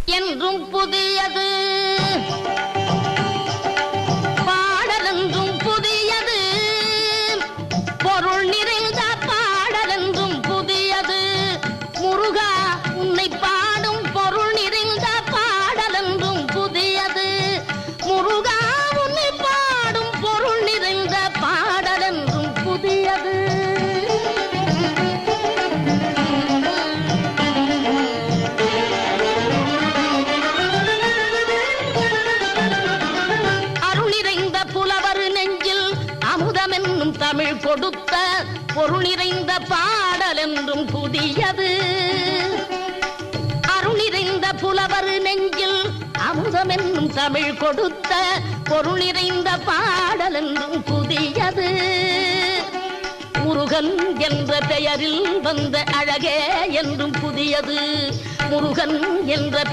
என்றும் புதியது, பாடலென்றும் புதியது, பொருள் நிறைந்த பாடலென்றும் புதியது. முருகா உன்னை பாடும் பொருள் நிறைந்த பாடலென்றும் புதியது. முருகா உன்னை பாடும் பொருள் நிறைந்த பாடலென்றும் புதியது. தமிழ் கொடுத்த பொருள் நிறைந்த பாடல் என்றும் புதியது. அருள் நிறைந்த புலவர் நெஞ்சில் அமுதம் என்னும் தமிழ் கொடுத்த பொருள் நிறைந்த பாடல் என்றும் புதியது. முருகன் என்ற பெயரில் வந்த அழகே என்றும் புதியது. முருகன் என்ற